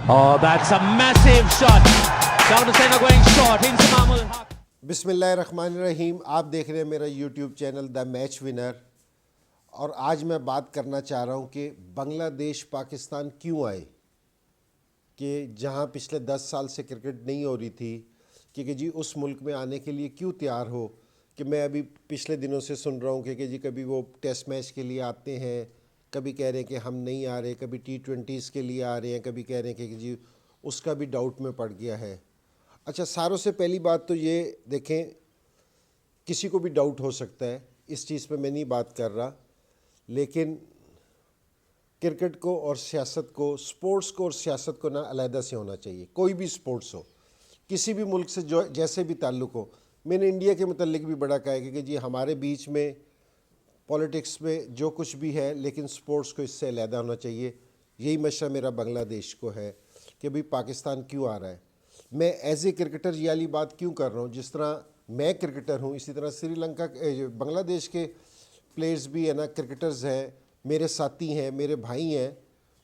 Oh, that's a massive shot. Down to center going short. Inzamam. बिस्मिल्लाहिर्रहमानिर्रहीम। आप देख रहे हैं मेरा YouTube channel the match winner, और आज मैं बात करना चाह रहा हूं कि बांग्लादेश पाकिस्तान क्यों आए, कि जहां पिछले 10 साल से क्रिकेट नहीं हो रही थी, कि जी उस मुल्क में आने के लिए क्यों तैयार हो। कि मैं अभी पिछले दिनों से सुन रहा हूं कि जी कभी वो टेस्ट मैच के लिए आते हैं, कभी कह रहे हैं कि हम नहीं आ रहे, कभी T20s के लिए आ रहे हैं, कभी कह रहे हैं कि जी उसका भी डाउट में पड़ गया है। अच्छा, सारों से पहली बात तो ये देखें, किसी को भी डाउट हो सकता है, इस चीज़ पे मैं नहीं बात कर रहा, लेकिन क्रिकेट को और सियासत को, स्पोर्ट्स को और सियासत को ना अलहदा से होना चाहिए। कोई भी स्पोर्ट्स हो, किसी भी मुल्क से जो जैसे भी ताल्लुक़ हो। मैंने इंडिया के मुतल्लिक भी बड़ा कहा है कि जी हमारे बीच में पॉलिटिक्स में जो कुछ भी है, लेकिन स्पोर्ट्स को इससे अलहदा होना चाहिए। यही मशवरा मेरा बांग्लादेश को है कि भाई पाकिस्तान क्यों आ रहा है। मैं एज ए क्रिकेटर ये वाली बात क्यों कर रहा हूँ, जिस तरह मैं क्रिकेटर हूँ इसी तरह श्रीलंका बांग्लादेश के प्लेयर्स भी है ना, क्रिकेटर्स हैं, मेरे साथी हैं, मेरे भाई हैं,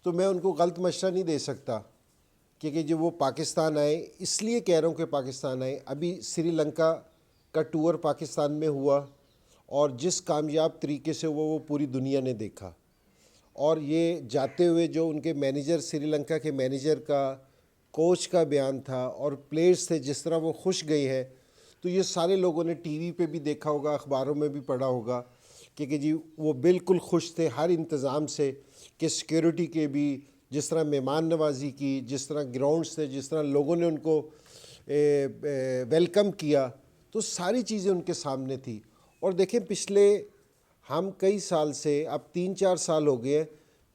तो मैं उनको गलत मशवरा नहीं दे सकता क्योंकि जो वो पाकिस्तान आए। इसलिए कह रहा हूँ कि पाकिस्तान आए। अभी श्रीलंका का टूर पाकिस्तान में हुआ और जिस कामयाब तरीके से वो पूरी दुनिया ने देखा, और ये जाते हुए जो उनके मैनेजर, श्रीलंका के मैनेजर का, कोच का बयान था और प्लेयर्स थे जिस तरह वो खुश गए हैं, तो ये सारे लोगों ने टीवी पे भी देखा होगा, अखबारों में भी पढ़ा होगा कि जी वो बिल्कुल खुश थे हर इंतज़ाम से, कि सिक्योरिटी के भी, जिस तरह मेहमान नवाजी की, जिस तरह ग्राउंड्स थे, जिस तरह लोगों ने उनको वेलकम किया, तो सारी चीज़ें उनके सामने थी। और देखें, पिछले हम कई साल से, अब 3-4 साल हो गए हैं,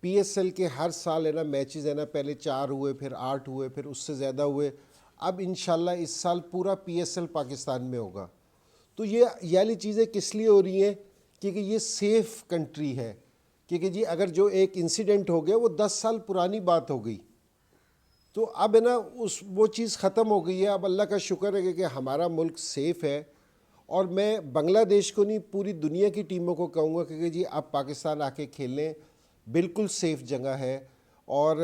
PSL के हर साल है ना मैचेस है ना, पहले 4 हुए, फिर 8 हुए, फिर उससे ज़्यादा हुए। अब इंशाल्लाह इस साल पूरा PSL पाकिस्तान में होगा। तो ये वाली चीज़ें किस लिए हो रही हैं, क्योंकि ये सेफ़ कंट्री है। क्योंकि जी अगर जो एक इंसिडेंट हो गया वो 10 साल पुरानी बात हो गई, तो अब है ना वो चीज़ ख़त्म हो गई है। अब अल्लाह का शुक्र है कि हमारा मुल्क सेफ़ है। और मैं बांग्लादेश को नहीं, पूरी दुनिया की टीमों को कहूँगा कि जी आप पाकिस्तान आके खेलें, बिल्कुल सेफ़ जगह है। और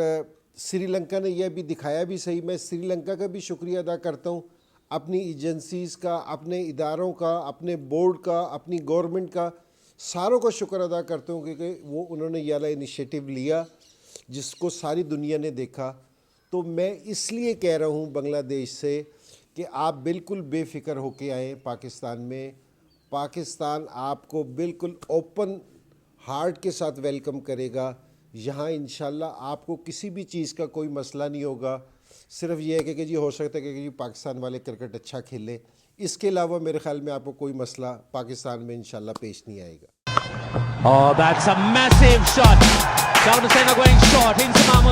श्रीलंका ने यह भी दिखाया भी सही। मैं श्रीलंका का भी शुक्रिया अदा करता हूँ, अपनी एजेंसीज़ का, अपने इदारों का, अपने बोर्ड का, अपनी गवर्नमेंट का, सारों का शुक्र अदा करता हूँ कि वो उन्होंने ये वाला इनिशिएटिव लिया जिसको सारी दुनिया ने देखा। तो मैं इसलिए कह रहा हूँ बांग्लादेश से कि आप बिल्कुल बेफ़िक्र होके आएँ पाकिस्तान में। पाकिस्तान आपको बिल्कुल ओपन हार्ट के साथ वेलकम करेगा। यहाँ इंशाल्लाह आपको किसी भी चीज़ का कोई मसला नहीं होगा। सिर्फ ये है कि जी हो सकता है कि जी पाकिस्तान वाले क्रिकेट अच्छा खेले, इसके अलावा मेरे ख्याल में आपको कोई मसला पाकिस्तान में इंशाल्लाह पेश नहीं आएगा। Oh, that's a massive shot. Down to center going short. Inzamam.